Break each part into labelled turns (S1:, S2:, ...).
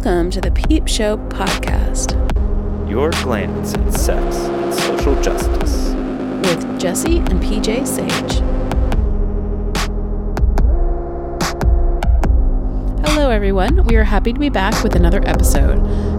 S1: Welcome to the Peep Show podcast.
S2: Your glance at sex and social justice.
S1: With Jesse and PJ Sage. Hello everyone, we are happy to be back with another episode.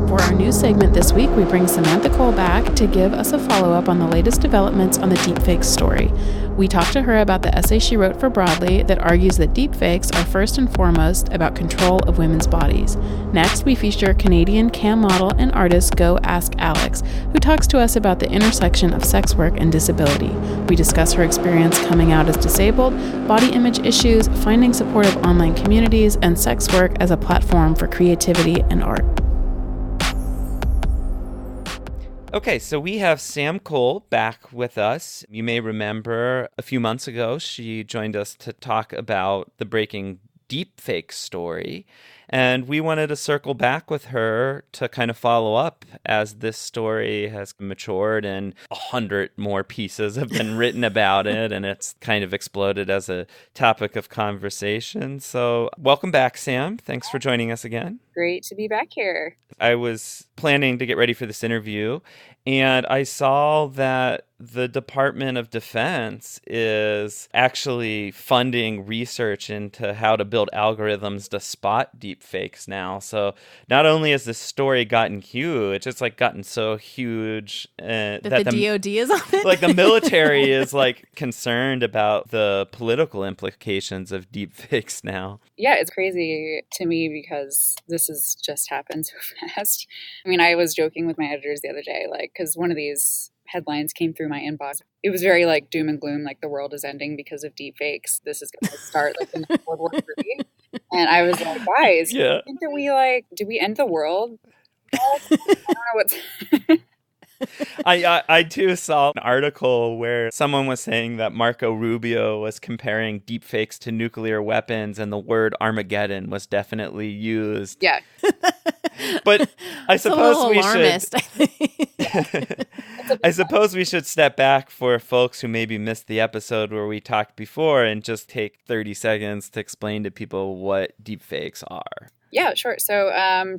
S1: For our new segment this week, we bring Samantha Cole back to give us a follow-up on the latest developments on the deepfakes story. We talked to her about the essay she wrote for Broadly that argues that deepfakes are first and foremost about control of women's bodies. Next, we feature Canadian cam model and artist GoAskAlex, who talks to us about the intersection of sex work and disability. We discuss her experience coming out as disabled, body image issues, finding supportive online communities, and sex work as a platform for creativity and art.
S2: Okay, so we have Sam Cole back with us. You may remember a few months ago, she joined us to talk about the breaking deepfake story. And we wanted to circle back with her to kind of follow up as this story has matured and 100 more pieces have been written about it. And it's kind of exploded as a topic of conversation. So welcome back, Sam. Thanks for joining us again.
S3: Great to be back here.
S2: I was planning to get ready for this interview, and I saw that the Department of Defense is actually funding research into how to build algorithms to spot deepfakes now. So not only has this story gotten huge, it's like gotten so huge
S1: that the DOD is on it.
S2: Like the military is like concerned about the political implications of deepfakes now.
S3: Yeah, it's crazy to me because this has just happened so fast. I mean, I was joking with my editors the other day, like, because one of these headlines came through my inbox. It was very like doom and gloom, like the world is ending because of deepfakes. This is going to start like in World War III. And I was like, guys,
S2: Yeah.
S3: I think that did we end the world? I don't know what's...
S2: I too saw an article where someone was saying that Marco Rubio was comparing deepfakes to nuclear weapons and the word Armageddon was definitely used.
S3: Yeah.
S2: But I suppose
S1: it's a little alarmist, I think.
S2: I suppose we should step back for folks who maybe missed the episode where we talked before and just take 30 seconds to explain to people what deepfakes are.
S3: Yeah, sure. So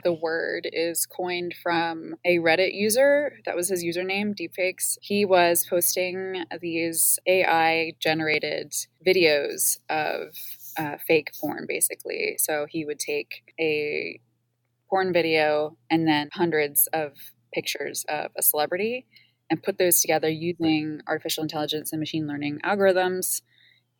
S3: the word is coined from a Reddit user. That was his username, Deepfakes. He was posting these AI-generated videos of fake porn, basically. So he would take a porn video and then hundreds of pictures of a celebrity and put those together using artificial intelligence and machine learning algorithms,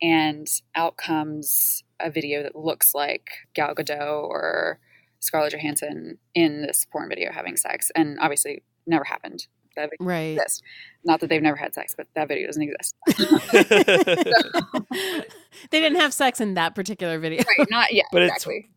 S3: and out comes a video that looks like Gal Gadot or Scarlett Johansson in this porn video having sex. And obviously never happened. That video doesn't exist. Not that they've never had sex, but that video doesn't exist.
S1: They didn't have sex in that particular video.
S3: Right, not yet,
S2: But
S3: exactly.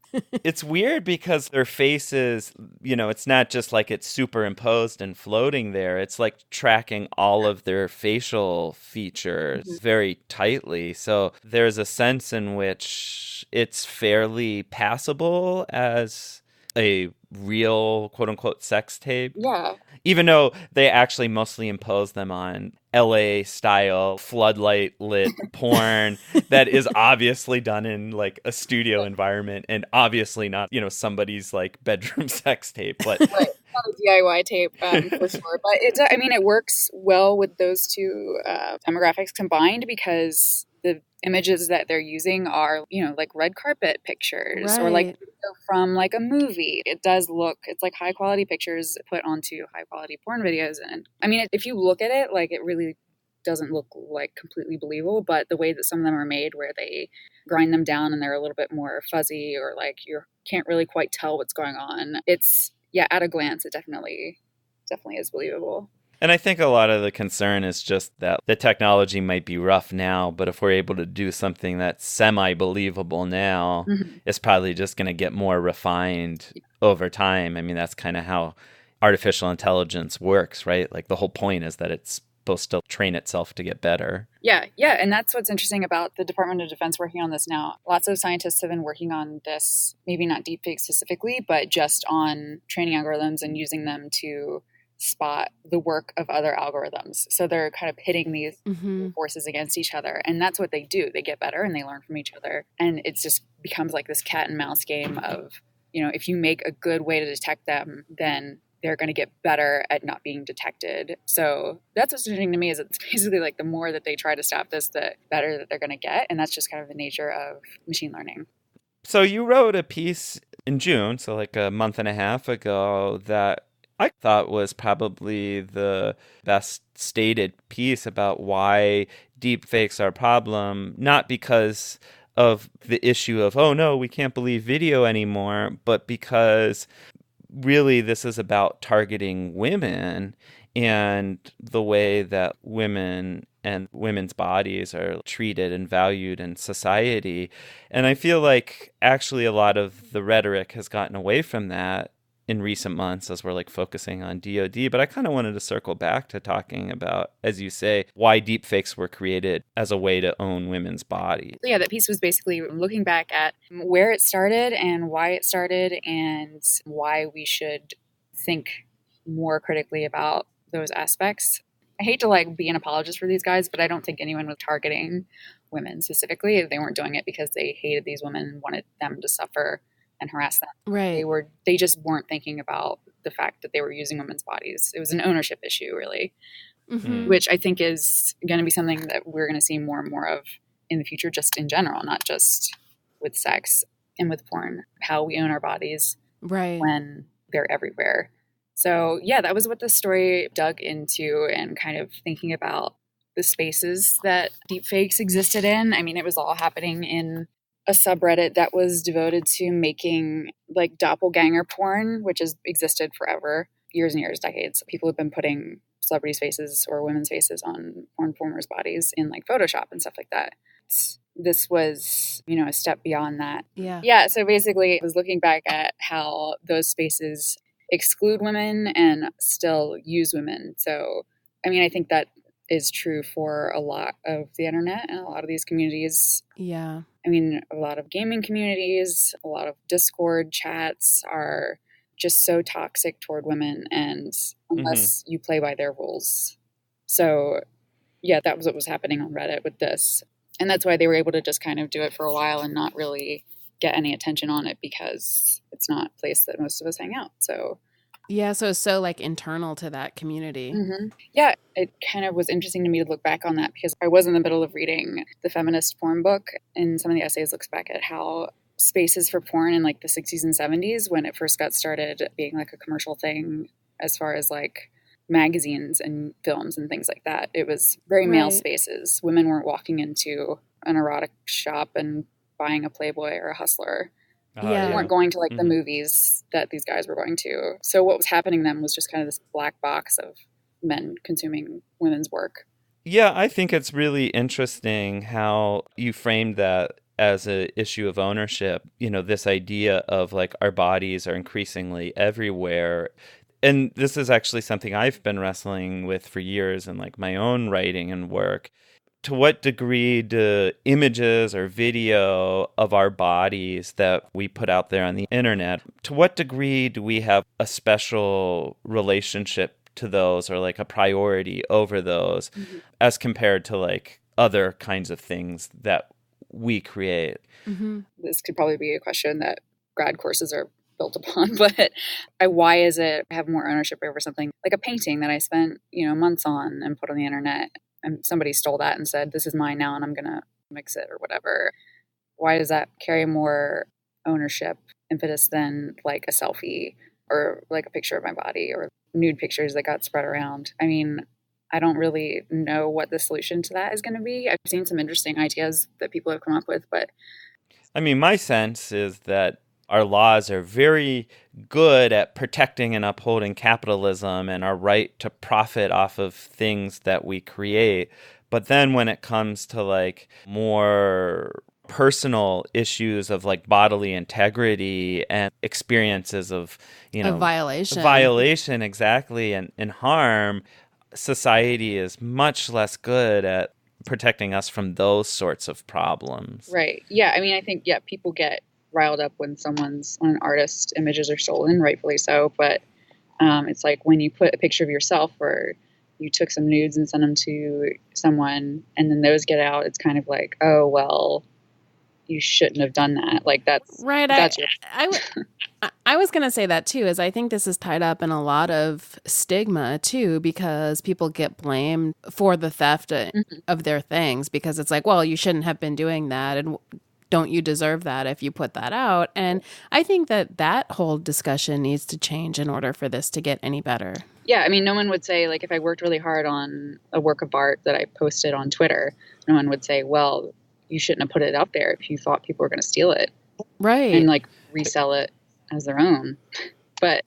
S2: It's weird because their faces, it's not just like it's superimposed and floating there. It's like tracking all of their facial features very tightly. So there's a sense in which it's fairly passable as a real quote unquote sex tape.
S3: Yeah.
S2: Even though they actually mostly impose them on LA style floodlight lit porn that is obviously done in like a studio environment and obviously not, somebody's like bedroom sex tape, but
S3: right. Not a DIY tape for sure. But it works well with those two demographics combined because the images that they're using are, like red carpet pictures or like from like a movie. It does look, it's like high quality pictures put onto high quality porn videos. And I mean, if you look at it, like it really doesn't look like completely believable, but the way that some of them are made where they grind them down and they're a little bit more fuzzy or like you can't really quite tell what's going on. It's, at a glance, it definitely is believable.
S2: And I think a lot of the concern is just that the technology might be rough now, but if we're able to do something that's semi-believable now, it's probably just going to get more refined over time. I mean, that's kind of how artificial intelligence works, right? Like the whole point is that it's supposed to train itself to get better.
S3: Yeah. And that's what's interesting about the Department of Defense working on this now. Lots of scientists have been working on this, maybe not deepfakes specifically, but just on training algorithms and using them to spot the work of other algorithms. So they're kind of pitting these forces against each other. And that's what they do. They get better and they learn from each other. And it just becomes like this cat and mouse game of if you make a good way to detect them, then they're going to get better at not being detected. So that's what's interesting to me, is it's basically like the more that they try to stop this, the better that they're going to get. And that's just kind of the nature of machine learning.
S2: So you wrote a piece in June, so like a month and a half ago, that I thought was probably the best stated piece about why deepfakes are a problem, not because of the issue of, oh no, we can't believe video anymore, but because really this is about targeting women and the way that women and women's bodies are treated and valued in society. And I feel like actually a lot of the rhetoric has gotten away from that in recent months as we're like focusing on DoD. But I kind of wanted to circle back to talking about, as you say, why deepfakes were created as a way to own women's bodies.
S3: Yeah, that piece was basically looking back at where it started and why it started and why we should think more critically about those aspects. I hate to like be an apologist for these guys, but I don't think anyone was targeting women specifically. They weren't doing it because they hated these women and wanted them to suffer and harass them.
S1: Right.
S3: They just weren't thinking about the fact that they were using women's bodies. It was an ownership issue, really, which I think is going to be something that we're going to see more and more of in the future, just in general, not just with sex and with porn, how we own our bodies when they're everywhere. So yeah, that was what the story dug into, and kind of thinking about the spaces that deepfakes existed in. I mean, it was all happening in a subreddit that was devoted to making like doppelganger porn, which has existed forever, years and years, decades. People have been putting celebrities' faces or women's faces on porn performers' bodies in like Photoshop and stuff like that. This was, a step beyond that. Yeah. So basically, it was looking back at how those spaces exclude women and still use women. So, I mean, I think that is true for a lot of the internet and a lot of these communities.
S1: Yeah.
S3: I mean, a lot of gaming communities, a lot of Discord chats are just so toxic toward women, and unless you play by their rules. So, yeah, that was what was happening on Reddit with this. And that's why they were able to just kind of do it for a while and not really get any attention on it, because it's not a place that most of us hang out. So
S1: yeah, so it's so like internal to that community.
S3: Yeah, it kind of was interesting to me to look back on that, because I was in the middle of reading the feminist porn book, and some of the essays looks back at how spaces for porn in like the 60s and 70s, when it first got started being like a commercial thing, as far as like magazines and films and things like that, it was very male spaces. Women weren't walking into an erotic shop and buying a Playboy or a Hustler. They weren't going to like the movies that these guys were going to. So what was happening then was just kind of this black box of men consuming women's work.
S2: Yeah, I think it's really interesting how you framed that as an issue of ownership. This idea of like our bodies are increasingly everywhere. And this is actually something I've been wrestling with for years in like my own writing and work. To what degree do images or video of our bodies that we put out there on the internet, to what degree do we have a special relationship to those, or like a priority over those, as compared to like other kinds of things that we create?
S3: This could probably be a question that grad courses are built upon, but why is it I have more ownership over something like a painting that I spent, months on and put on the internet? And somebody stole that and said, this is mine now and I'm going to mix it or whatever. Why does that carry more ownership impetus than like a selfie or like a picture of my body or nude pictures that got spread around? I mean, I don't really know what the solution to that is going to be. I've seen some interesting ideas that people have come up with, but
S2: I mean, my sense is that our laws are very good at protecting and upholding capitalism and our right to profit off of things that we create. But then when it comes to like more personal issues of like bodily integrity and experiences of,
S1: a violation,
S2: exactly, and harm, society is much less good at protecting us from those sorts of problems.
S3: Right. Yeah. I mean, I think, people get riled up when an artist's images are stolen, rightfully so. But it's like when you put a picture of yourself or you took some nudes and sent them to someone and then those get out, it's kind of like, oh, well, you shouldn't have done that. Like that's
S1: right.
S3: That's
S1: I was going to say that too, is I think this is tied up in a lot of stigma too, because people get blamed for the theft of their things because it's like, well, you shouldn't have been doing that. And don't you deserve that if you put that out? And I think that whole discussion needs to change in order for this to get any better.
S3: Yeah, I mean, no one would say, like, if I worked really hard on a work of art that I posted on Twitter, no one would say, well, you shouldn't have put it out there if you thought people were going to steal it.
S1: Right.
S3: And, like, resell it as their own. But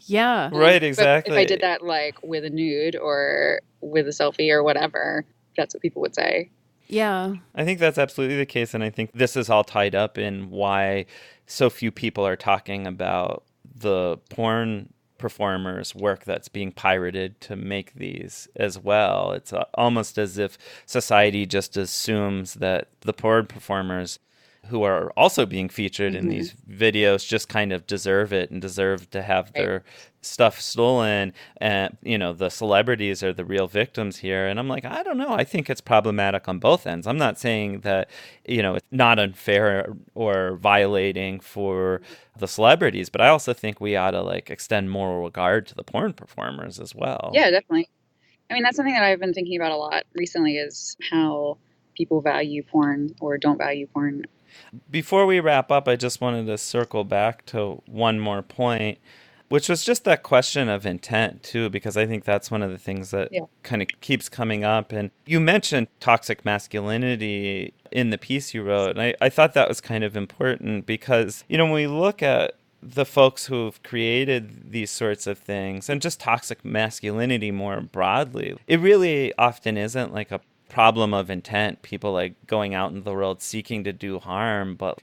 S1: yeah.
S2: Right, exactly.
S3: If I did that, like, with a nude or with a selfie or whatever, that's what people would say.
S1: Yeah.
S2: I think that's absolutely the case. And I think this is all tied up in why so few people are talking about the porn performers' work that's being pirated to make these as well. It's almost as if society just assumes that the porn performers who are also being featured in these videos just kind of deserve it and deserve to have their stuff stolen. And, you know, the celebrities are the real victims here. And I'm like, I don't know. I think it's problematic on both ends. I'm not saying that, you know, it's not unfair or violating for the celebrities, but I also think we ought to like extend moral regard to the porn performers as well.
S3: Yeah, definitely. I mean, that's something that I've been thinking about a lot recently is how people value porn or don't value porn.
S2: Before we wrap up, I just wanted to circle back to one more point, which was just that question of intent, too, because I think that's one of the things that kind of keeps coming up. And you mentioned toxic masculinity in the piece you wrote, and I thought that was kind of important because, you know, when we look at the folks who've created these sorts of things and just toxic masculinity more broadly, it really often isn't like a problem of intent, people like going out in the world seeking to do harm. But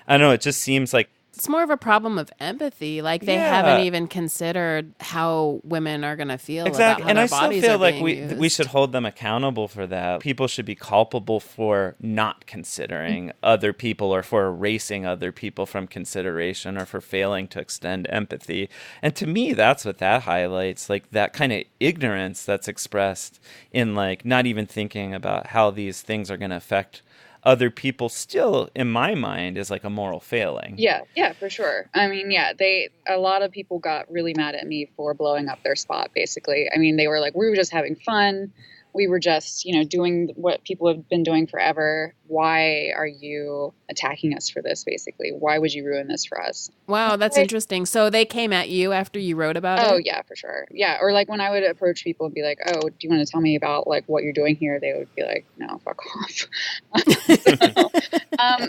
S2: I don't know, it just seems like
S1: it's more of a problem of empathy. Like they haven't even considered how women are going to feel about how
S2: and
S1: their
S2: I still
S1: bodies
S2: feel
S1: are
S2: like
S1: being
S2: we should hold them accountable for that. People should be culpable for not considering other people or for erasing other people from consideration or for failing to extend empathy. And to me, that's what that highlights, like that kind of ignorance that's expressed in like not even thinking about how these things are going to affect other people still, in my mind, is like a moral failing.
S3: Yeah, for sure. I mean, a lot of people got really mad at me for blowing up their spot, basically. I mean, they were like, we were just having fun. We were just, you know, doing what people have been doing forever. Why are you attacking us for this, basically? Why would you ruin this for us?
S1: Wow, that's interesting. So they came at you after you wrote about it?
S3: Oh, yeah, for sure. Yeah, or like when I would approach people and be like, oh, do you want to tell me about like what you're doing here? They would be like, no, fuck off.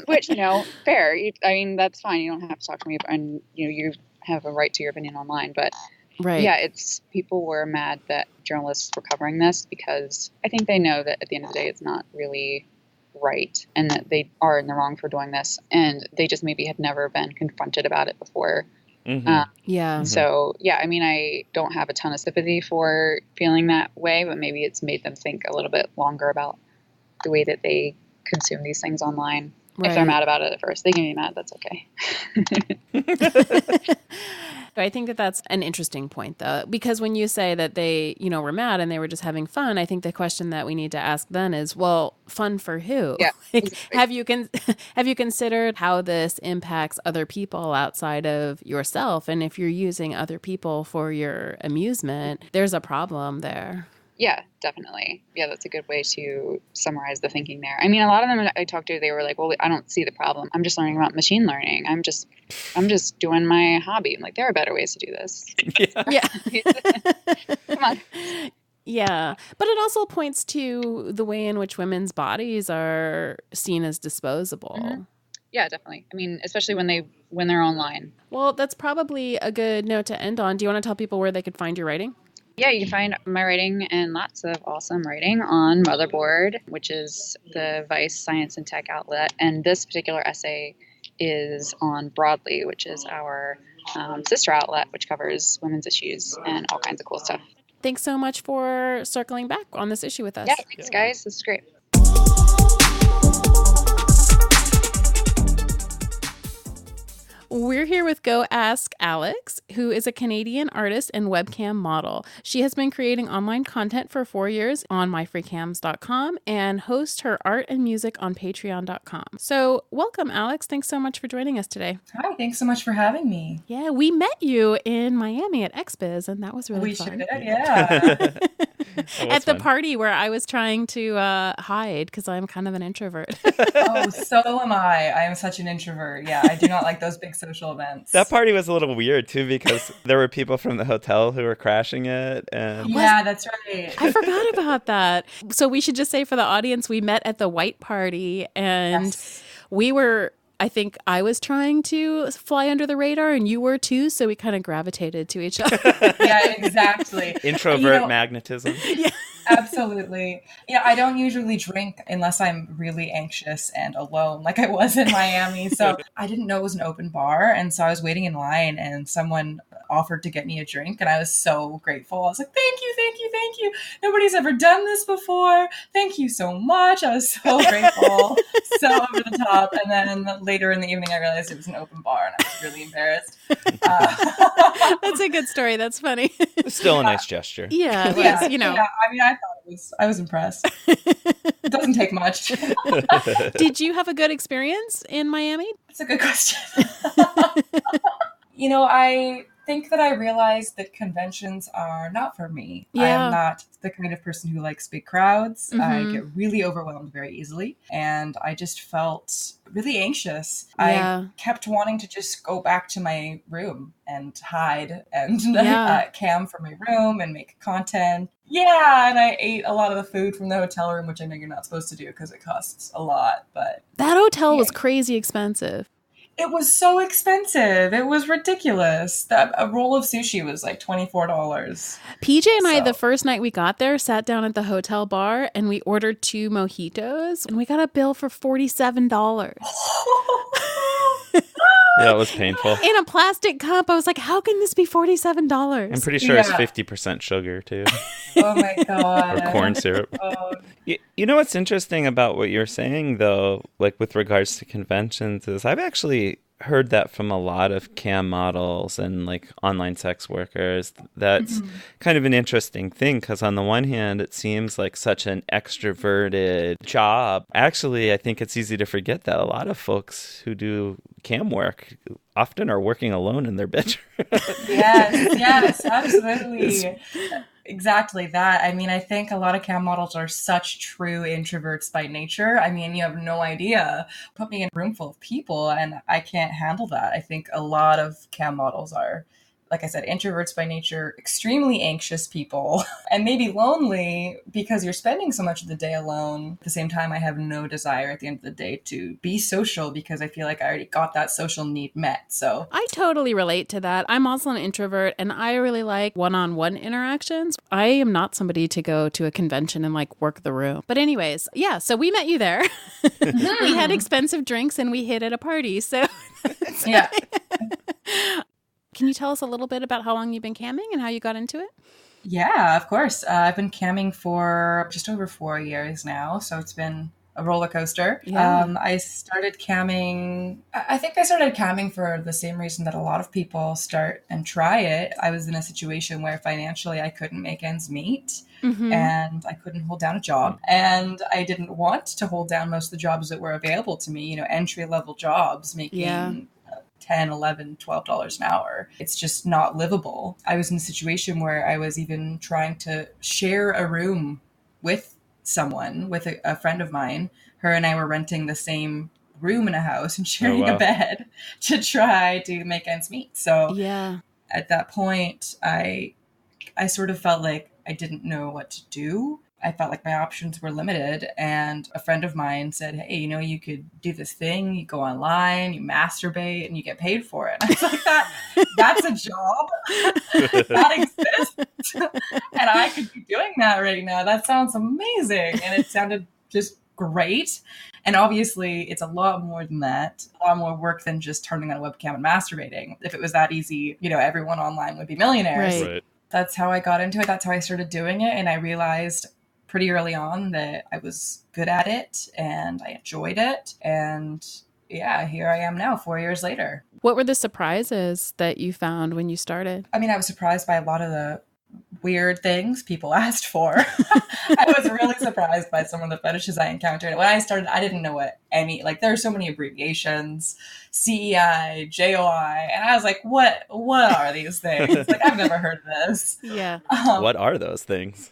S3: Which, you know, fair. I mean, that's fine. You don't have to talk to me. And, you know, you have a right to your opinion online. But
S1: right.
S3: Yeah, it's people were mad that journalists were covering this because I think they know that at the end of the day, it's not really right and that they are in the wrong for doing this. And they just maybe had never been confronted about it before. So, yeah, I mean, I don't have a ton of sympathy for feeling that way, but maybe it's made them think a little bit longer about the way that they consume these things online. Right. If they're mad about it at first, they can be mad. That's okay.
S1: I think that that's an interesting point, though, because when you say that they, you know, were mad and they were just having fun, I think the question that we need to ask then is, well, fun for who?
S3: Yeah.
S1: Like, have you considered how this impacts other people outside of yourself? And if you're using other people for your amusement, there's a problem there.
S3: Yeah, definitely. Yeah, that's a good way to summarize the thinking there. I mean, a lot of them I talked to, they were like, well, I don't see the problem. I'm just learning about machine learning. I'm just doing my hobby. I'm like, there are better ways to do this.
S1: Yeah.
S3: Come on.
S1: Yeah. But it also points to the way in which women's bodies are seen as disposable.
S3: Mm-hmm. Yeah, definitely. I mean, especially when they're online.
S1: Well, that's probably a good note to end on. Do you want to tell people where they could find your writing?
S3: Yeah, you can find my writing and lots of awesome writing on Motherboard, which is the Vice Science and Tech outlet. And this particular essay is on Broadly, which is our sister outlet, which covers women's issues and all kinds of cool stuff.
S1: Thanks so much for circling back on this issue with us.
S3: Yeah, thanks, guys. This is great.
S1: We're here with GoAskAlex, who is a Canadian artist and webcam model. She has been creating online content for 4 years on myfreecams.com and hosts her art and music on patreon.com. So welcome, Alex. Thanks so much for joining us today.
S4: Hi, thanks so much for having me.
S1: Yeah, we met you in Miami at XBiz, and that was really fun.
S4: We sure did, yeah.
S1: At the party where I was trying to hide because I'm kind of an introvert.
S4: Oh, so am I. I am such an introvert. Yeah, I do not like those big social events.
S2: That party was a little weird too because there were people from the hotel who were crashing it. And
S4: yeah, that's right.
S1: I forgot about that. So we should just say for the audience, we met at the white party and we were... I think I was trying to fly under the radar and you were too, so we kind of gravitated to each other.
S4: Yeah, exactly.
S2: Introvert magnetism.
S1: Yeah.
S4: Absolutely. Yeah, I don't usually drink unless I'm really anxious and alone, like I was in Miami. So I didn't know it was an open bar. And so I was waiting in line and someone offered to get me a drink. And I was so grateful. I was like, thank you, thank you, thank you. Nobody's ever done this before. Thank you so much. I was so grateful. So over the top. And then later in the evening, I realized it was an open bar and I was really embarrassed.
S1: That's a good story. That's funny.
S2: Still a nice gesture.
S1: Yeah, it was, you know.
S4: Yeah, I mean, I was impressed. It doesn't take much.
S1: Did you have a good experience in Miami?
S4: That's a good question. I think that I realized that conventions are not for me.
S1: Yeah.
S4: I am not the kind of person who likes big crowds. I get really overwhelmed very easily. And I just felt really anxious.
S1: Yeah.
S4: I kept wanting to just go back to my room and hide and cam from my room and make content. Yeah, and I ate a lot of the food from the hotel room, which I know you're not supposed to do because it costs a lot. But
S1: that hotel was crazy expensive.
S4: It was so expensive. It was ridiculous. A roll of sushi was like $24.
S1: PJ and I, the first night we got there, sat down at the hotel bar and we ordered 2 mojitos and we got a bill for $47.
S2: Yeah, it was painful.
S1: In a plastic cup. I was like, how can this be $47?
S2: I'm pretty sure it's 50% sugar too.
S4: Oh my God.
S2: Or corn syrup.
S4: Oh.
S2: You know what's interesting about what you're saying, though, like with regards to conventions, is I've actually heard that from a lot of cam models and like online sex workers. That's kind of an interesting thing because on the one hand, it seems like such an extroverted job. Actually, I think it's easy to forget that a lot of folks who do cam work often are working alone in their bedroom.
S4: Yes, absolutely. Exactly that. I mean, I think a lot of cam models are such true introverts by nature. I mean, you have no idea. Put me in a room full of people and I can't handle that. I think a lot of cam models are, like I said, introverts by nature, extremely anxious people, and maybe lonely because you're spending so much of the day alone. At the same time, I have no desire at the end of the day to be social because I feel like I already got that social need met. So
S1: I totally relate to that. I'm also an introvert and I really like one-on-one interactions. I am not somebody to go to a convention and like work the room. But anyways, yeah, so we met you there. We had expensive drinks and we hit at a party. So
S4: yeah.
S1: Can you tell us a little bit about how long you've been camming and how you got into it?
S4: Yeah, of course. I've been camming for just over 4 years now, so it's been a roller coaster.
S1: Yeah.
S4: I started camming, I think I started camming for the same reason that a lot of people start and try it. I was in a situation where financially I couldn't make ends meet. And I couldn't hold down a job. And I didn't want to hold down most of the jobs that were available to me, entry-level jobs making $10, $11, $12 an hour. It's just not livable. I was in a situation where I was even trying to share a room with someone, with a friend of mine. Her and I were renting the same room in a house and sharing a bed to try to make ends meet. So at that point, I sort of felt like I didn't know what to do. I felt like my options were limited. And a friend of mine said, hey, you could do this thing. You go online, you masturbate, and you get paid for it. And I was like, that's a job that exists. And I could be doing that right now. That sounds amazing. And it sounded just great. And obviously, it's a lot more than that. A lot more work than just turning on a webcam and masturbating. If it was that easy, everyone online would be millionaires.
S1: Right.
S4: That's how I got into it. That's how I started doing it. And I realized pretty early on that I was good at it and I enjoyed it. And yeah, here I am now, 4 years later.
S1: What were the surprises that you found when you started?
S4: I mean, I was surprised by a lot of the weird things people asked for. I was really surprised by some of the fetishes I encountered. When I started, I didn't know what any, like, there are so many abbreviations, CEI, JOI, and I was like, what are these things? Like, I've never heard of this.
S1: Yeah.
S2: What are those things?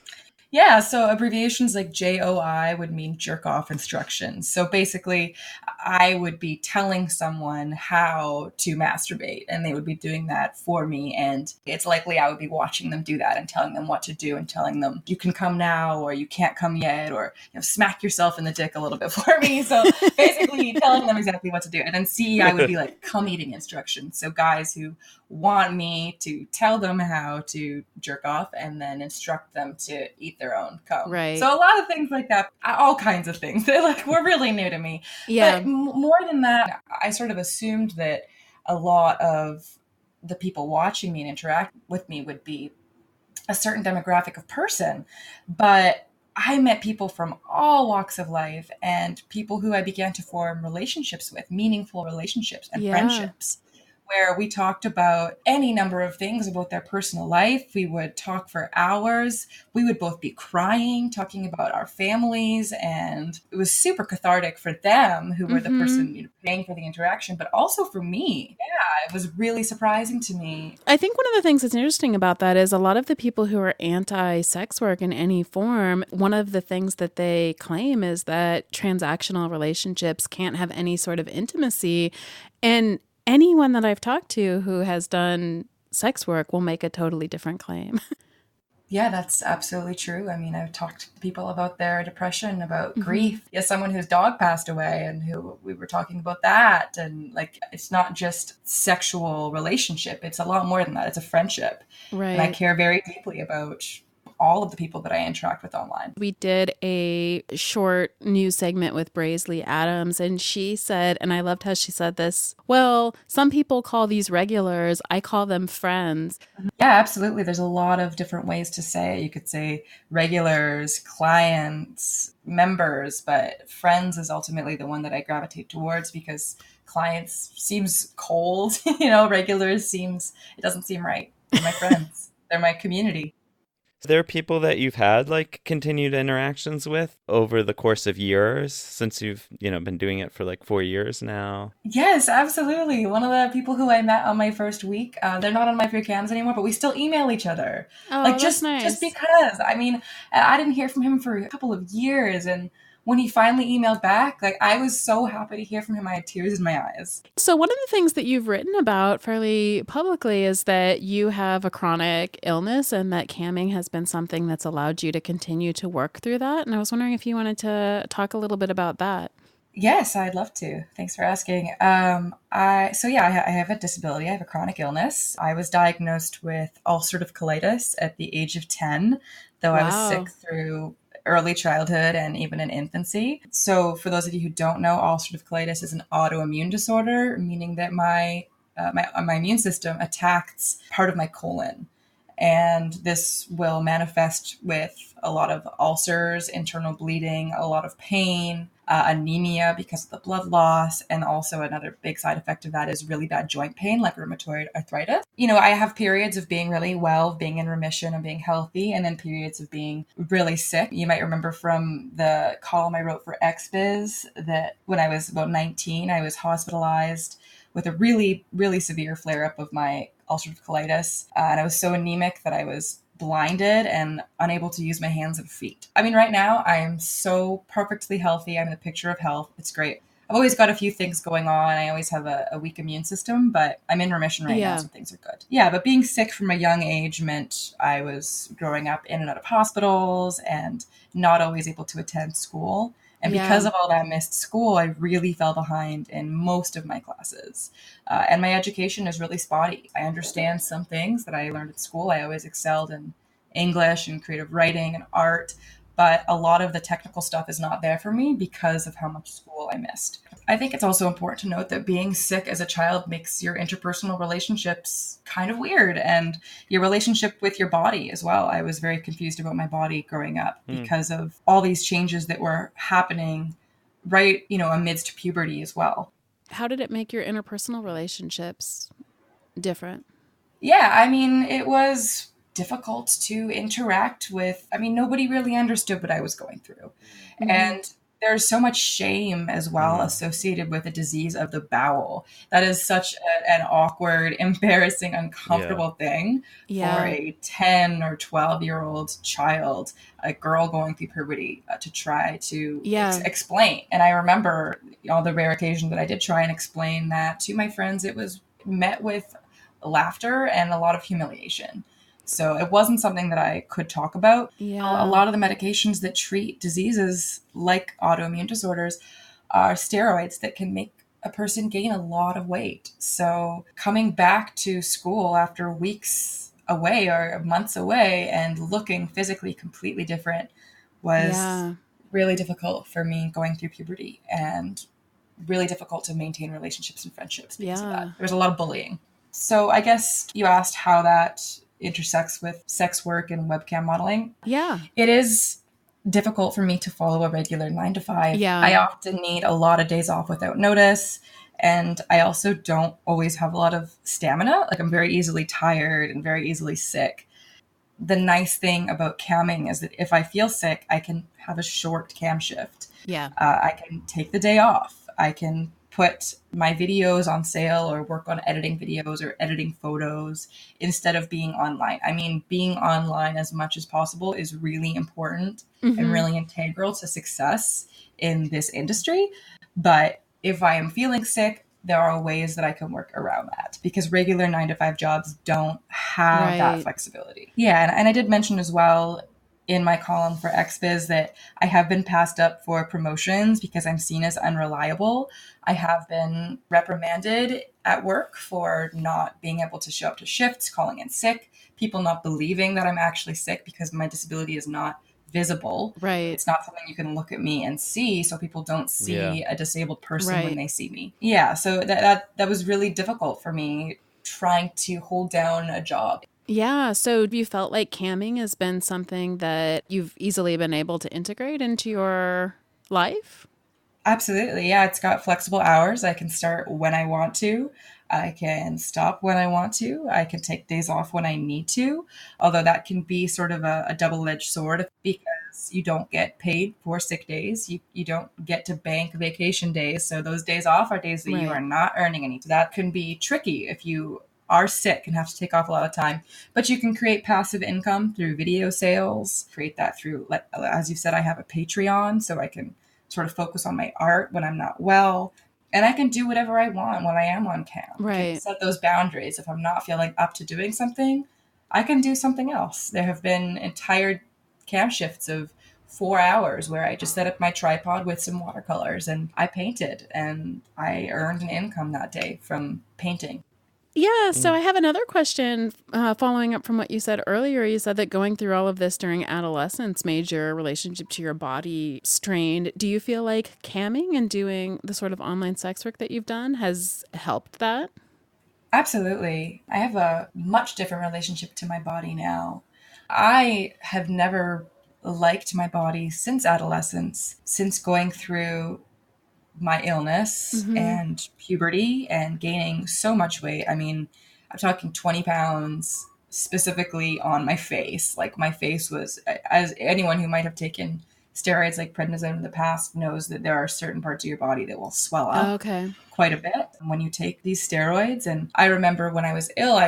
S4: Yeah, so abbreviations like JOI would mean jerk off instructions. So basically, I would be telling someone how to masturbate, and they would be doing that for me. And it's likely I would be watching them do that and telling them what to do and telling them you can come now or you can't come yet, or smack yourself in the dick a little bit for me. So basically telling them exactly what to do. And then CEI would be like cum eating instructions. So guys who want me to tell them how to jerk off and then instruct them to eat their own cum.
S1: Right.
S4: So a lot of things like that, all kinds of things. They're like, were really new to me.
S1: Yeah.
S4: But more than that, I sort of assumed that a lot of the people watching me and interact with me would be a certain demographic of person. But I met people from all walks of life and people who I began to form relationships with, meaningful relationships and friendships, where we talked about any number of things about their personal life. We would talk for hours. We would both be crying, talking about our families. And it was super cathartic for them, who were the person paying for the interaction, but also for me. Yeah, it was really surprising to me.
S1: I think one of the things that's interesting about that is a lot of the people who are anti-sex work in any form, one of the things that they claim is that transactional relationships can't have any sort of intimacy. And anyone that I've talked to who has done sex work will make a totally different claim.
S4: Yeah, that's absolutely true. I mean, I've talked to people about their depression, about grief. Yeah, someone whose dog passed away and who we were talking about that. And like, it's not just sexual relationship. It's a lot more than that. It's a friendship.
S1: Right.
S4: And I care very deeply about all of the people that I interact with online.
S1: We did a short news segment with Braisley Adams, and she said, and I loved how she said this, well, some people call these regulars, I call them friends.
S4: Yeah, absolutely. There's a lot of different ways to say it. You could say regulars, clients, members, but friends is ultimately the one that I gravitate towards because clients seems cold, regulars it doesn't seem right. They're my friends. They're my community.
S2: There are people that you've had like continued interactions with over the course of years since you've, been doing it for like 4 years now?
S4: Yes, absolutely. One of the people who I met on my first week, they're not on my free cams anymore, but we still email each other.
S1: Oh,
S4: like
S1: that's nice.
S4: Just because. I mean, I didn't hear from him for a couple of years, and when he finally emailed back, like I was so happy to hear from him. I had tears in my eyes.
S1: So one of the things that you've written about fairly publicly is that you have a chronic illness and that camming has been something that's allowed you to continue to work through that. And I was wondering if you wanted to talk a little bit about that.
S4: Yes, I'd love to. Thanks for asking. I have a disability. I have a chronic illness. I was diagnosed with ulcerative colitis at the age of 10, though I was sick through early childhood and even in infancy. So for those of you who don't know, ulcerative colitis is an autoimmune disorder, meaning that my immune system attacks part of my colon. And this will manifest with a lot of ulcers, internal bleeding, a lot of pain, anemia because of the blood loss. And also another big side effect of that is really bad joint pain, like rheumatoid arthritis. I have periods of being really well, being in remission and being healthy, and then periods of being really sick. You might remember from the column I wrote for XBiz that when I was about 19, I was hospitalized with a really, really severe flare-up of my ulcerative colitis. And I was so anemic that I was blinded and unable to use my hands and feet. I mean, right now I am so perfectly healthy. I'm the picture of health. It's great. I've always got a few things going on. I always have a weak immune system, but I'm in remission right now, so things are good. Yeah, but being sick from a young age meant I was growing up in and out of hospitals and not always able to attend school. And because of all that missed school, I really fell behind in most of my classes. And my education is really spotty. I understand some things that I learned at school. I always excelled in English and creative writing and art. But a lot of the technical stuff is not there for me because of how much school I missed. I think it's also important to note that being sick as a child makes your interpersonal relationships kind of weird, and your relationship with your body as well. I was very confused about my body growing up because of all these changes that were happening right, amidst puberty as well.
S1: How did it make your interpersonal relationships different?
S4: Yeah, I mean, it was difficult to interact with. I mean, nobody really understood what I was going through.
S1: Mm-hmm.
S4: And there's so much shame as well associated with a disease of the bowel. That is such an awkward, embarrassing, uncomfortable thing for a 10 or 12-year-old child, a girl going through puberty, to try to explain. And I remember all the rare occasions that I did try and explain that to my friends, it was met with laughter and a lot of humiliation. So it wasn't something that I could talk about.
S1: Yeah.
S4: A lot of the medications that treat diseases like autoimmune disorders are steroids that can make a person gain a lot of weight. So coming back to school after weeks away or months away and looking physically completely different was really difficult for me going through puberty, and really difficult to maintain relationships and friendships because of that. There was a lot of bullying. So I guess you asked how that intersects with sex work and webcam modeling.
S1: Yeah.
S4: It is difficult for me to follow a regular 9 to 5.
S1: Yeah.
S4: I often need a lot of days off without notice. And I also don't always have a lot of stamina. Like, I'm very easily tired and very easily sick. The nice thing about camming is that if I feel sick, I can have a short cam shift.
S1: Yeah.
S4: I can take the day off. I can put my videos on sale or work on editing videos or editing photos instead of being online. I mean, being online as much as possible is really important and really integral to success in this industry. But if I am feeling sick, there are ways that I can work around that, because regular 9 to 5 jobs don't have that flexibility. Yeah. And I did mention as well in my column for XBiz that I have been passed up for promotions because I'm seen as unreliable. I have been reprimanded at work for not being able to show up to shifts, calling in sick, people not believing that I'm actually sick because my disability is not visible.
S1: Right.
S4: It's not something you can look at me and see, so people don't see a disabled person when they see me. Yeah, so that was really difficult for me, trying to hold down a job.
S1: Yeah. So have you felt like camming has been something that you've easily been able to integrate into your life?
S4: Absolutely. Yeah, it's got flexible hours. I can start when I want to. I can stop when I want to. I can take days off when I need to, although that can be sort of a double-edged sword because you don't get paid for sick days. You don't get to bank vacation days. So those days off are days that you are not earning any. So that can be tricky if you are sick and have to take off a lot of time. But you can create passive income through video sales, create that through, like, as you said, I have a Patreon, so I can sort of focus on my art when I'm not well. And I can do whatever I want when I am on cam.
S1: Right.
S4: I can set those boundaries. If I'm not feeling up to doing something, I can do something else. There have been entire cam shifts of 4 hours where I just set up my tripod with some watercolors and I painted, and I earned an income that day from painting.
S1: Yeah, so I have another question following up from what you said earlier. You said that going through all of this during adolescence made your relationship to your body strained. Do you feel like camming and doing the sort of online sex work that you've done has helped that?
S4: Absolutely. I have a much different relationship to my body now. I have never liked my body since adolescence, since going through my illness and puberty and gaining so much weight. I mean, I'm talking 20 pounds specifically on my face. Like, my face was, as anyone who might have taken steroids like prednisone in the past knows, that there are certain parts of your body that will swell up quite a bit when you take these steroids. And I remember when I was ill,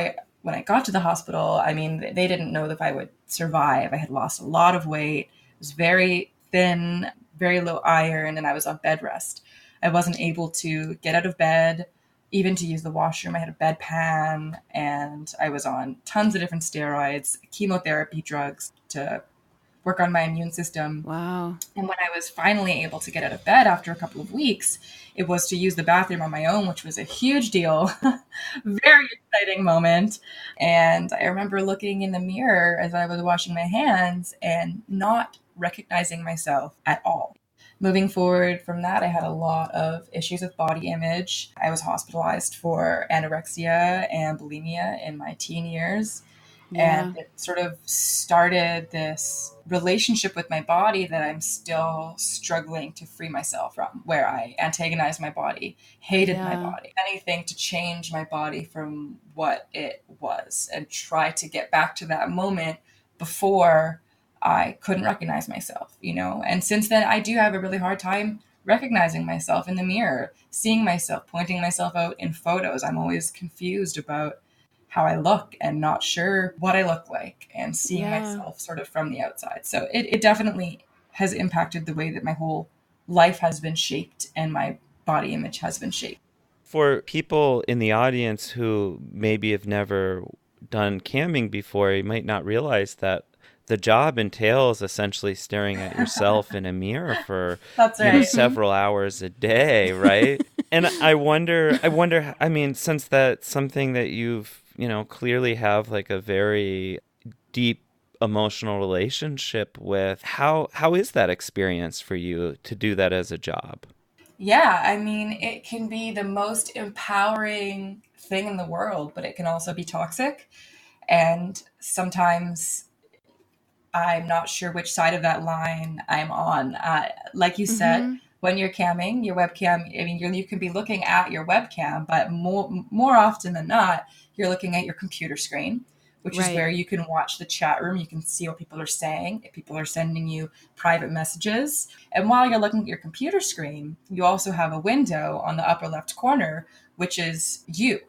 S4: when I got to the hospital, I mean, they didn't know if I would survive. I had lost a lot of weight. I was very thin, very low iron, and I was on bed rest. I wasn't able to get out of bed, even to use the washroom. I had a bedpan, and I was on tons of different steroids, chemotherapy drugs to work on my immune system.
S1: Wow.
S4: And when I was finally able to get out of bed after a couple of weeks, it was to use the bathroom on my own, which was a huge deal. Very exciting moment. And I remember looking in the mirror as I was washing my hands and not recognizing myself at all. Moving forward from that, I had a lot of issues with body image. I was hospitalized for anorexia and bulimia in my teen years.
S1: Yeah.
S4: And it sort of started this relationship with my body that I'm still struggling to free myself from, where I antagonized my body, hated my
S1: Yeah.
S4: body, anything to change my body from what it was, and try to get back to that moment before I couldn't recognize myself, you know? And since then, I do have a really hard time recognizing myself in the mirror, seeing myself, pointing myself out in photos. I'm always confused about how I look and not sure what I look like, and seeing
S1: Yeah.
S4: myself sort of from the outside. So it definitely has impacted the way that my whole life has been shaped and my body image has been shaped.
S2: For people in the audience who maybe have never done camming before, you might not realize that the job entails essentially staring at yourself in a mirror for
S4: That's right.
S2: several hours a day, right? And I wonder, I mean, since that's something that you've, clearly have like a very deep emotional relationship with, how is that experience for you to do that as a job?
S4: Yeah, I mean, it can be the most empowering thing in the world, but it can also be toxic. And sometimes I'm not sure which side of that line I'm on. Like you said, when you're camming, your webcam, I mean, you can be looking at your webcam, but more often than not, you're looking at your computer screen, which is where you can watch the chat room. You can see what people are saying, if people are sending you private messages. And while you're looking at your computer screen, you also have a window on the upper left corner, which is you.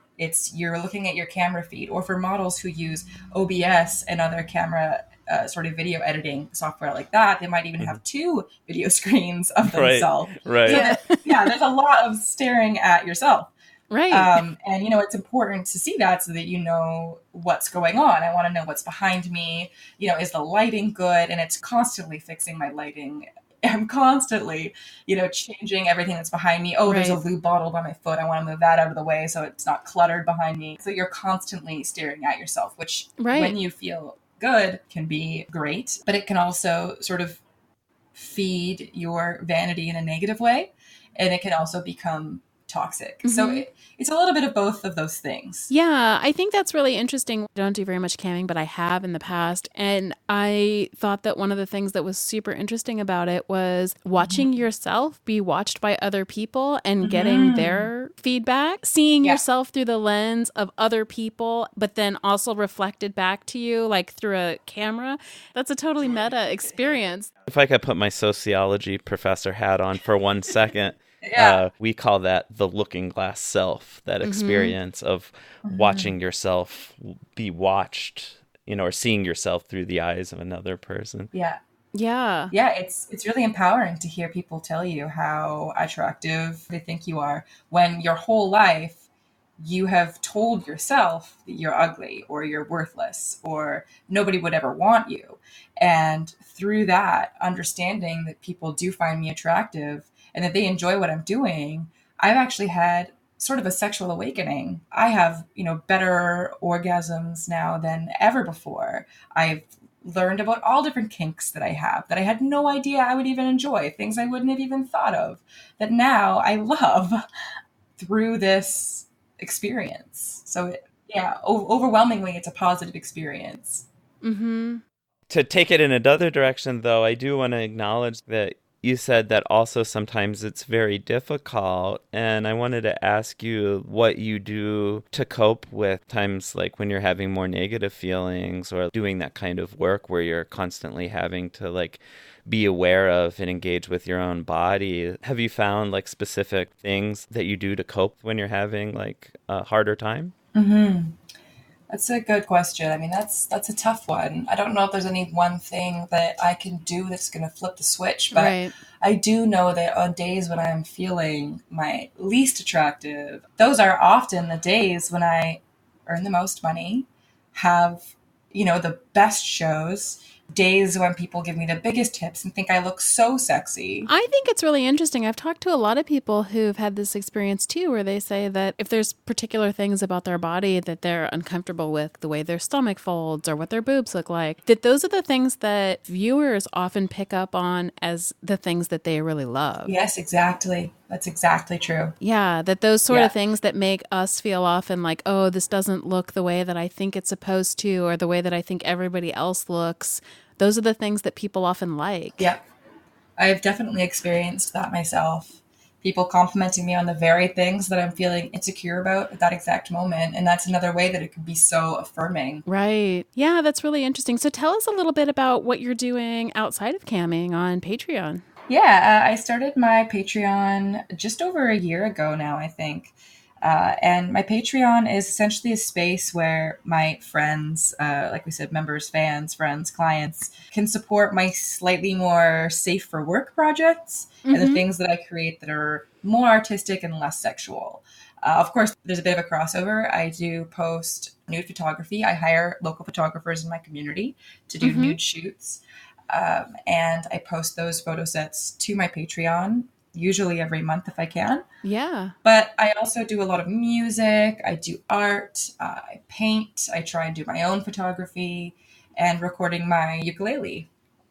S4: You're looking at your camera feed. Or for models who use OBS and other camera sort of video editing software like that, they might even have two video screens of themselves.
S2: Right.
S4: So there's a lot of staring at yourself.
S1: Right.
S4: And, it's important to see that so that you know what's going on. I want to know what's behind me. Is the lighting good? And it's constantly fixing my lighting. I'm constantly, changing everything that's behind me. Oh, there's a lube bottle by my foot. I want to move that out of the way so it's not cluttered behind me. So you're constantly staring at yourself, which when you feel good can be great, but it can also sort of feed your vanity in a negative way. And it can also become toxic. So it's a little bit of both of those things.
S1: Yeah, I think that's really interesting. I don't do very much camming, but I have in the past. And I thought that one of the things that was super interesting about it was watching yourself be watched by other people and getting their feedback, seeing yourself through the lens of other people, but then also reflected back to you like through a camera. That's a totally meta experience.
S2: If I could put my sociology professor hat on for 1 second, we call that the looking glass self, that experience of watching yourself be watched, or seeing yourself through the eyes of another person.
S4: Yeah. It's really empowering to hear people tell you how attractive they think you are when your whole life you have told yourself that you're ugly or you're worthless or nobody would ever want you. And through that understanding that people do find me attractive and that they enjoy what I'm doing, I've actually had sort of a sexual awakening. I have, better orgasms now than ever before. I've learned about all different kinks that I have that I had no idea I would even enjoy, things I wouldn't have even thought of, that now I love through this experience. So overwhelmingly, it's a positive experience.
S2: To take it in another direction, though, I do want to acknowledge that you said that also sometimes it's very difficult, and I wanted to ask you what you do to cope with times like when you're having more negative feelings or doing that kind of work where you're constantly having to like be aware of and engage with your own body. Have you found like specific things that you do to cope when you're having like a harder time?
S4: That's a good question. I mean, that's a tough one. I don't know if there's any one thing that I can do that's going to flip the switch, but I do know that on days when I'm feeling my least attractive, those are often the days when I earn the most money, have, the best shows, days when people give me the biggest tips and think I look so sexy.
S1: I think it's really interesting. I've talked to a lot of people who've had this experience too, where they say that if there's particular things about their body that they're uncomfortable with, the way their stomach folds or what their boobs look like, that those are the things that viewers often pick up on as the things that they really love.
S4: Yes, exactly. That's exactly true.
S1: Yeah, that those sort of things that make us feel often like, oh, this doesn't look the way that I think it's supposed to, or the way that I think everybody else looks. Those are the things that people often like.
S4: Yeah. I've definitely experienced that myself. People complimenting me on the very things that I'm feeling insecure about at that exact moment. And that's another way that it can be so affirming.
S1: Right. Yeah, that's really interesting. So tell us a little bit about what you're doing outside of camming on Patreon.
S4: Yeah, I started my Patreon just over a year ago now, I think. And my Patreon is essentially a space where my friends, like we said, members, fans, friends, clients, can support my slightly more safe for work projects and the things that I create that are more artistic and less sexual. Of course, there's a bit of a crossover. I do post nude photography. I hire local photographers in my community to do nude shoots. And I post those photo sets to my Patreon, usually every month if I can.
S1: Yeah.
S4: But I also do a lot of music. I do art. I paint. I try and do my own photography and recording my ukulele.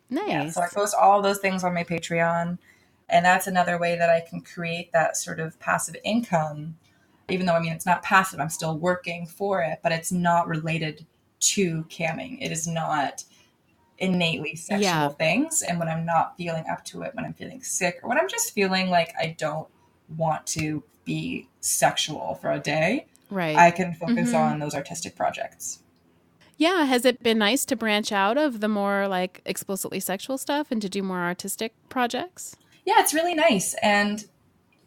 S1: Nice.
S4: Yeah, so I post all those things on my Patreon. And that's another way that I can create that sort of passive income. Even though, I mean, it's not passive. I'm still working for it, but it's not related to camming. It is not innately sexual things. And when I'm not feeling up to it, when I'm feeling sick, or when I'm just feeling like I don't want to be sexual for a day,
S1: right,
S4: I can focus on those artistic projects.
S1: Yeah. Has it been nice to branch out of the more like explicitly sexual stuff and to do more artistic projects?
S4: Yeah, it's really nice. And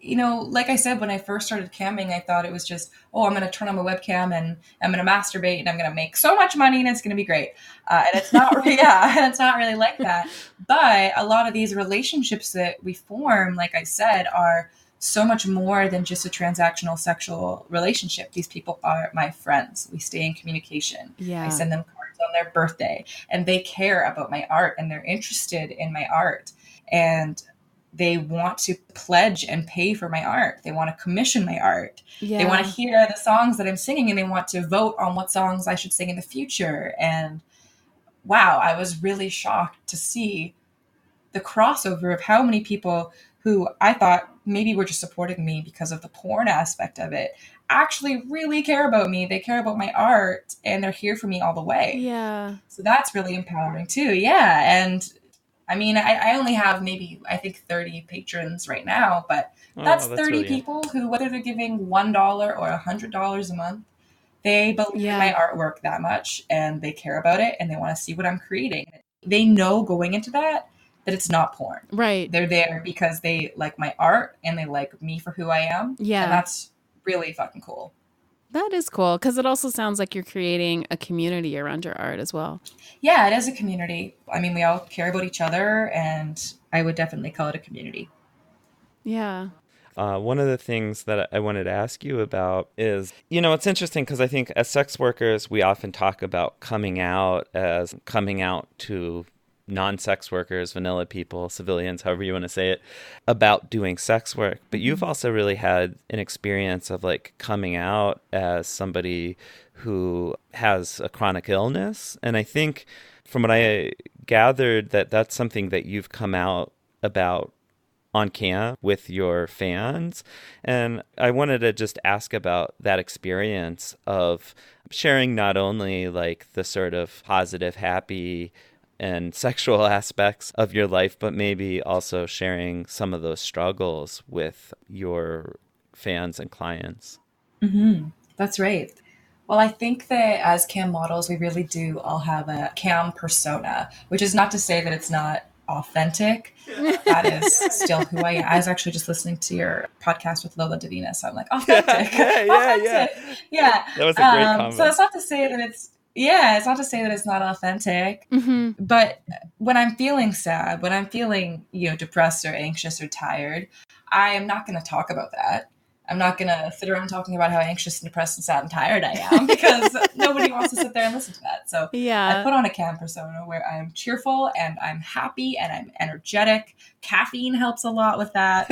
S4: you know, like I said, when I first started camming, I thought it was just, oh, I'm going to turn on my webcam and I'm going to masturbate and I'm going to make so much money and it's going to be great. And it's not, it's not really like that. But a lot of these relationships that we form, like I said, are so much more than just a transactional sexual relationship. These people are my friends. We stay in communication.
S1: Yeah.
S4: I send them cards on their birthday and they care about my art and they're interested in my art. And they want to pledge and pay for my art. They want to commission my art.
S1: Yeah.
S4: They want to hear the songs that I'm singing and they want to vote on what songs I should sing in the future. And wow, I was really shocked to see the crossover of how many people who I thought maybe were just supporting me because of the porn aspect of it actually really care about me. They care about my art and they're here for me all the way.
S1: Yeah.
S4: So that's really empowering too. Yeah. And I mean, I only have maybe, I think 30 patrons right now, but that's 30
S2: really
S4: people who, whether they're giving $1 or $100 a month, they believe in my artwork that much and they care about it and they want to see what I'm creating. They know going into that it's not porn.
S1: Right.
S4: They're there because they like my art and they like me for who I am.
S1: Yeah.
S4: And that's really fucking cool.
S1: That is cool because it also sounds like you're creating a community around your art as well.
S4: Yeah, it is a community. I mean, we all care about each other and I would definitely call it a community.
S1: Yeah.
S2: One of the things that I wanted to ask you about is, you know, it's interesting because I think as sex workers, we often talk about coming out as coming out to non-sex workers, vanilla people, civilians, however you want to say it, about doing sex work. But you've also really had an experience of like coming out as somebody who has a chronic illness. And I think from what I gathered that that's something that you've come out about on cam with your fans. And I wanted to just ask about that experience of sharing not only like the sort of positive, happy, and sexual aspects of your life, but maybe also sharing some of those struggles with your fans and clients.
S4: Mm-hmm. That's right. Well, I think that as cam models, we really do all have a cam persona, which is not to say that it's not authentic. That is still who I am. I was actually just listening to your podcast with Lola Davina, so I'm like, authentic. Yeah.
S2: That was a great comment.
S4: So it's not to say that it's not authentic.
S1: Mm-hmm.
S4: But when I'm feeling sad, when I'm feeling, depressed or anxious or tired, I am not going to talk about that. I'm not going to sit around talking about how anxious and depressed and sad and tired I am because nobody wants to sit there and listen to that. So I put on a cam persona where I'm cheerful and I'm happy and I'm energetic. Caffeine helps a lot with that.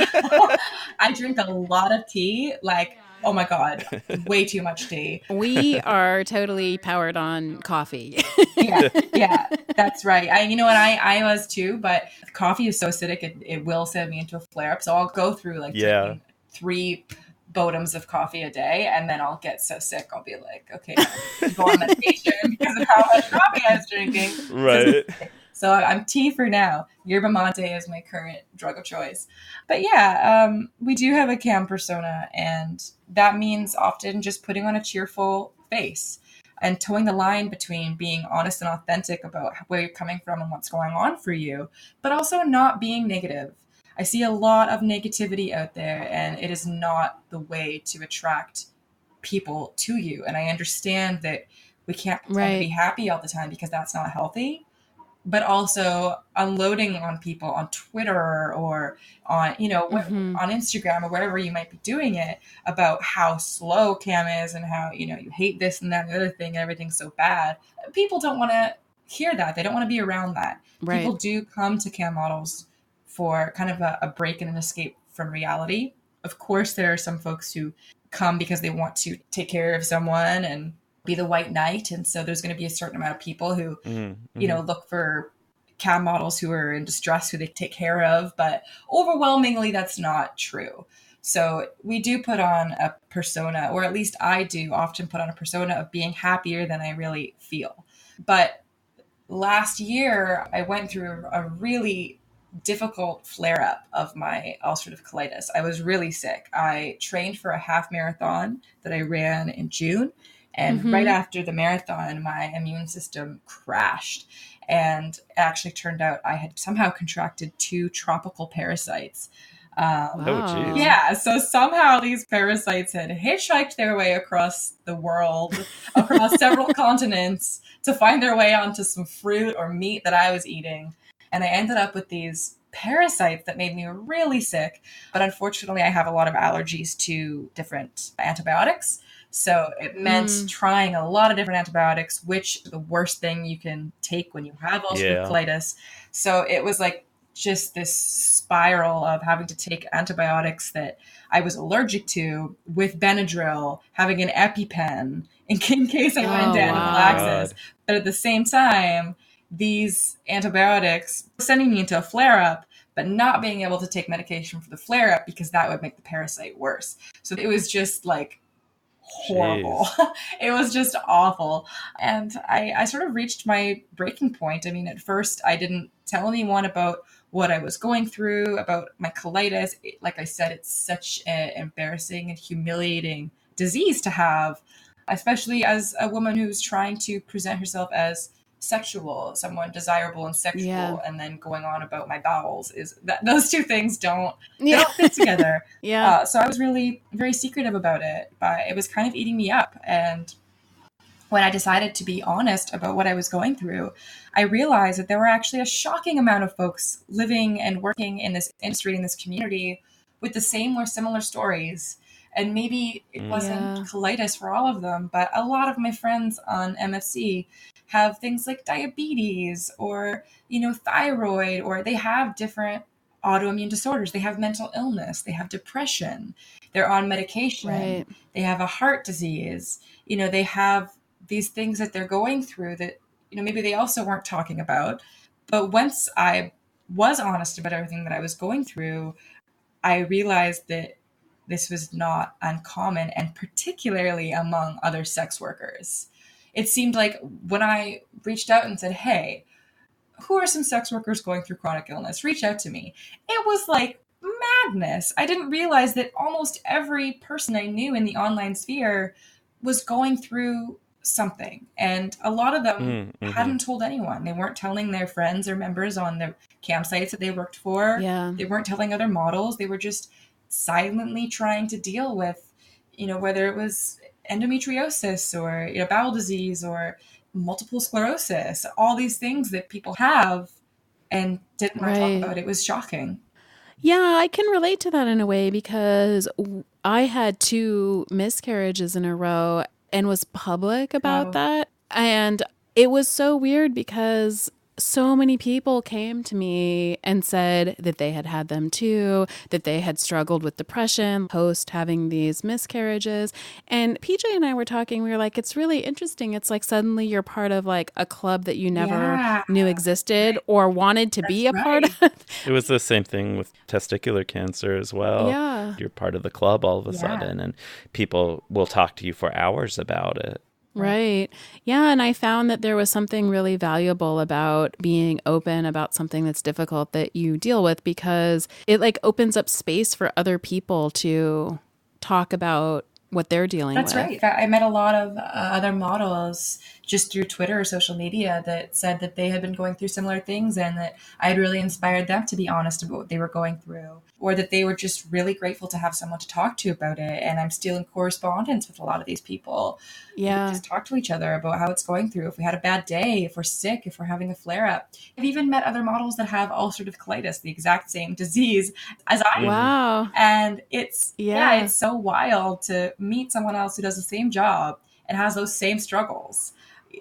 S4: I drink a lot of tea. Like Oh my God, way too much tea.
S1: We are totally powered on coffee.
S4: Yeah, that's right. I was too, but coffee is so acidic, it will send me into a flare up. So I'll go through like drinking 3 bodems of coffee a day, and then I'll get so sick, I'll be like, okay, I'll go on medication because of how much coffee I was drinking.
S2: Right.
S4: So I'm tea for now. Yerba mate is my current drug of choice. But yeah, we do have a cam persona, and that means often just putting on a cheerful face and towing the line between being honest and authentic about where you're coming from and what's going on for you, but also not being negative. I see a lot of negativity out there, and it is not the way to attract people to you. And I understand that we can't pretend to be happy all the time because that's not healthy. But also unloading on people on Twitter or on, on Instagram or wherever you might be doing it about how slow cam is and how, you hate this and that and the other thing and everything's so bad. People don't want to hear that. They don't want to be around that. Right. People do come to cam models for kind of a break and an escape from reality. Of course, there are some folks who come because they want to take care of someone and be the white knight, and so there's going to be a certain amount of people who look for cam models who are in distress who they take care of, but overwhelmingly that's not true. So we do put on a persona, or at least I do often put on a persona of being happier than I really feel. But last year I went through a really difficult flare-up of my ulcerative colitis. I was really sick. I trained for a half marathon that I ran in June. And right after the marathon, my immune system crashed. And it actually turned out I had somehow contracted 2 tropical parasites.
S2: Wow.
S4: Yeah, so somehow these parasites had hitchhiked their way across the world, across several continents, to find their way onto some fruit or meat that I was eating. And I ended up with these parasites that made me really sick. But unfortunately, I have a lot of allergies to different antibiotics. So it meant trying a lot of different antibiotics, which the worst thing you can take when you have ulcerative colitis. So it was like just this spiral of having to take antibiotics that I was allergic to with Benadryl, having an EpiPen in case I went into anaphylaxis. But at the same time, these antibiotics were sending me into a flare-up, but not being able to take medication for the flare-up because that would make the parasite worse. So it was just like horrible. It was just awful. And I sort of reached my breaking point. I mean, at first I didn't tell anyone about what I was going through, about my colitis. Like I said, it's such an embarrassing and humiliating disease to have, especially as a woman who's trying to present herself as sexual, someone desirable and sexual, and then going on about my bowels. Is that those two things don't fit together. So I was really very secretive about it, but it was kind of eating me up. And when I decided to be honest about what I was going through, I realized that there were actually a shocking amount of folks living and working in this industry, in this community, with the same or similar stories. And maybe it wasn't colitis for all of them, but a lot of my friends on MFC have things like diabetes or, thyroid, or they have different autoimmune disorders. They have mental illness. They have depression. They're on medication. Right. They have a heart disease. They have these things that they're going through that, maybe they also weren't talking about. But once I was honest about everything that I was going through, I realized that this was not uncommon, and particularly among other sex workers. It seemed like when I reached out and said, hey, who are some sex workers going through chronic illness? Reach out to me. It was like madness. I didn't realize that almost every person I knew in the online sphere was going through something. And a lot of them hadn't told anyone. They weren't telling their friends or members on the campsites that they worked for. Yeah. They weren't telling other models. They were just silently trying to deal with, whether it was endometriosis or bowel disease or multiple sclerosis, all these things that people have and didn't want to talk about. It was shocking.
S1: Yeah, I can relate to that in a way because I had 2 miscarriages in a row and was public about that. And it was so weird because so many people came to me and said that they had had them too, that they had struggled with depression post having these miscarriages. And PJ and I were talking, we were like, it's really interesting. It's like suddenly you're part of like a club that you never knew existed or wanted to be a part of.
S2: It was the same thing with testicular cancer as well.
S1: Yeah.
S2: You're part of the club all of a sudden, and people will talk to you for hours about it.
S1: Right. Yeah. And I found that there was something really valuable about being open about something that's difficult that you deal with, because it like opens up space for other people to talk about what they're dealing with.
S4: That's right. I met a lot of other models just through Twitter or social media that said that they had been going through similar things and that I had really inspired them to be honest about what they were going through, or that they were just really grateful to have someone to talk to about it. And I'm still in correspondence with a lot of these people.
S1: Yeah.
S4: We just talk to each other about how it's going through, if we had a bad day, if we're sick, if we're having a flare up. I've even met other models that have ulcerative colitis, the exact same disease as I do.
S1: Wow.
S4: And it's so wild to meet someone else who does the same job and has those same struggles.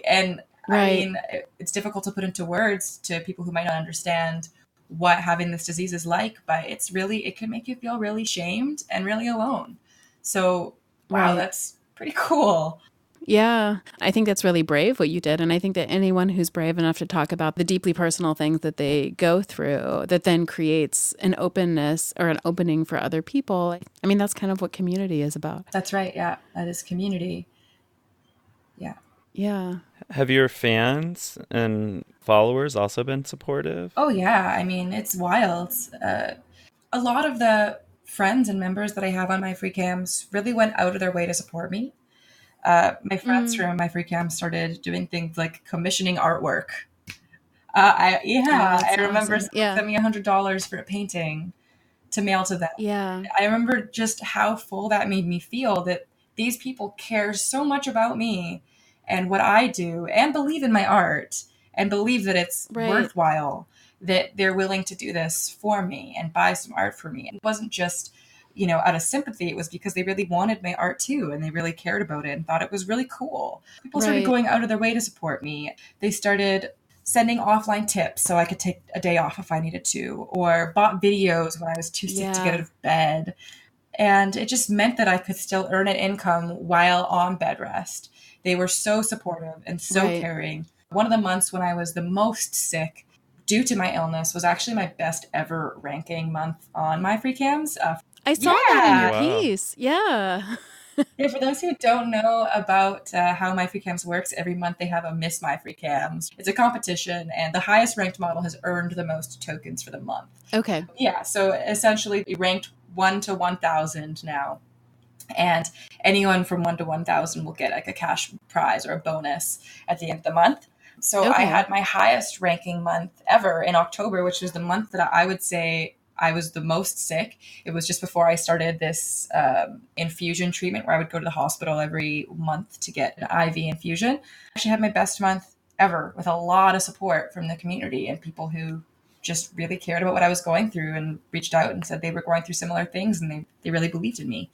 S4: And I mean, it's difficult to put into words to people who might not understand what having this disease is like, but it's really, it can make you feel really shamed and really alone. So, wow, that's pretty cool.
S1: Yeah, I think that's really brave what you did. And I think that anyone who's brave enough to talk about the deeply personal things that they go through, that then creates an openness or an opening for other people. I mean, that's kind of what community is about.
S4: That's right. Yeah, that is community. Yeah.
S1: Yeah.
S2: Have your fans and followers also been supportive?
S4: Oh, yeah. I mean, it's wild. A lot of the friends and members that I have on my free cams really went out of their way to support me. My friends from my free cam started doing things like commissioning artwork. I remember sending me $100 for a painting to mail to them.
S1: Yeah.
S4: I remember just how full that made me feel, that these people care so much about me and what I do and believe in my art and believe that it's worthwhile, that they're willing to do this for me and buy some art for me. It wasn't just, out of sympathy. It was because they really wanted my art too, and they really cared about it and thought it was really cool. People started going out of their way to support me. They started sending offline tips so I could take a day off if I needed to, or bought videos when I was too sick to get out of bed. And it just meant that I could still earn an income while on bed rest. They were so supportive and so caring. One of the months when I was the most sick due to my illness was actually my best ever ranking month on my free cams.
S1: I saw that in your piece. Yeah.
S4: Yeah, for those who don't know about how My Free Cams works, every month they have a Miss My Free Cams. It's a competition, and the highest ranked model has earned the most tokens for the month.
S1: Okay.
S4: Yeah, so essentially we ranked 1 to 1,000 now. And anyone from 1 to 1,000 will get like a cash prize or a bonus at the end of the month. So I had my highest ranking month ever in October, which was the month that I would say I was the most sick. It was just before I started this infusion treatment where I would go to the hospital every month to get an IV infusion. I actually had my best month ever with a lot of support from the community and people who just really cared about what I was going through and reached out and said they were going through similar things and they really believed in me.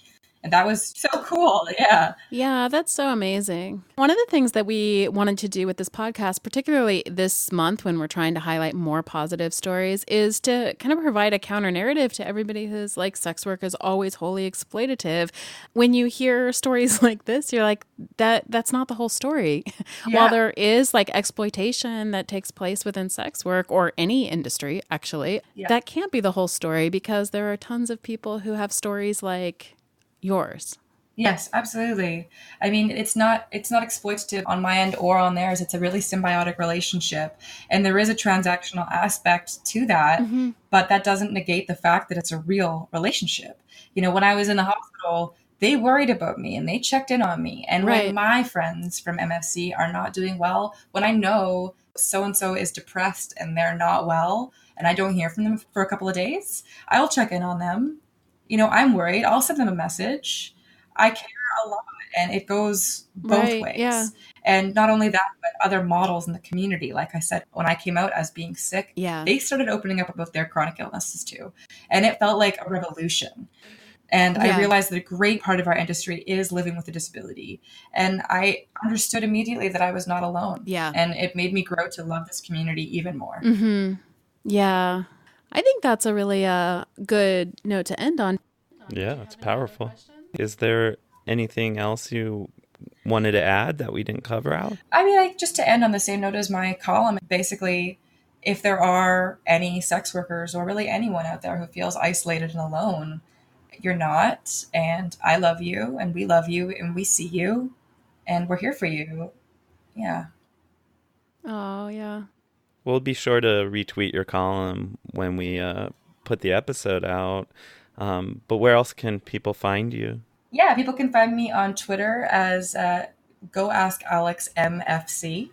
S4: And that was so cool. Yeah.
S1: Yeah, that's so amazing. One of the things that we wanted to do with this podcast, particularly this month when we're trying to highlight more positive stories, is to kind of provide a counter narrative to everybody who's like, sex work is always wholly exploitative. When you hear stories like this, you're like, that's not the whole story. Yeah. While there is like exploitation that takes place within sex work or any industry, actually, that can't be the whole story, because there are tons of people who have stories like yours.
S4: Yes, absolutely. I mean, it's not exploitative on my end or on theirs. It's a really symbiotic relationship. And there is a transactional aspect to that, but that doesn't negate the fact that it's a real relationship. When I was in the hospital, they worried about me and they checked in on me. And when my friends from MFC are not doing well, when I know so-and-so is depressed and they're not well, and I don't hear from them for a couple of days, I'll check in on them. I'm worried. I'll send them a message. I care a lot, and it goes both ways. Yeah. And not only that, but other models in the community. Like I said, when I came out as being sick, they started opening up about their chronic illnesses too. And it felt like a revolution. And I realized that a great part of our industry is living with a disability. And I understood immediately that I was not alone.
S1: Yeah.
S4: And it made me grow to love this community even more.
S1: Mm-hmm. Yeah. I think that's a really good note to end on.
S2: Yeah, it's powerful. Is there anything else you wanted to add that we didn't cover out?
S4: I mean, just to end on the same note as my column, basically, if there are any sex workers or really anyone out there who feels isolated and alone, you're not. And I love you, and we love you, and we see you, and we're here for you. Yeah.
S1: Oh, yeah.
S2: We'll be sure to retweet your column when we put the episode out. But where else can people find you?
S4: Yeah, people can find me on Twitter as GoAskAlex MFC,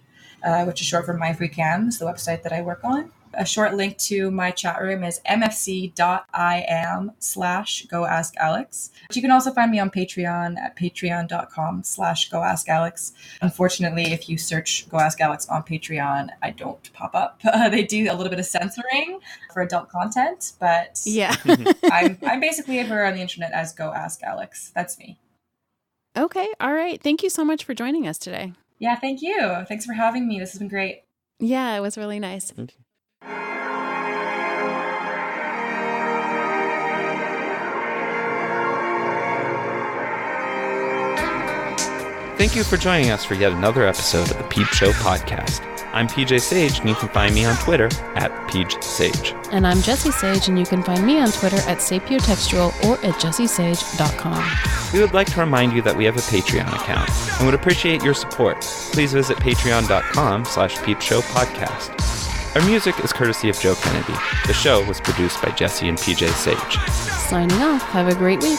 S4: which is short for My Free Cams, the website that I work on. A short link to my chat room is mfc.im/GoAskAlex. But you can also find me on Patreon at patreon.com/GoAskAlex. Unfortunately, if you search GoAskAlex on Patreon, I don't pop up. They do a little bit of censoring for adult content, but
S1: yeah.
S4: I'm basically everywhere on the internet as GoAskAlex. That's me.
S1: Okay. All right. Thank you so much for joining us today.
S4: Yeah, thank you. Thanks for having me. This has been great.
S1: Yeah, it was really nice.
S2: Thank you. Thank you for joining us for yet another episode of the Peep Show podcast. I'm PJ Sage, and you can find me on Twitter at PeachSage.
S1: And I'm Jessie Sage, and you can find me on Twitter at sapiotextual or at jessiesage.com.
S2: We would like to remind you that we have a Patreon account and would appreciate your support. Please visit patreon.com/peepshowpodcast. Our music is courtesy of Joe Kennedy. The show was produced by Jessie and PJ Sage.
S1: Signing off. Have a great week.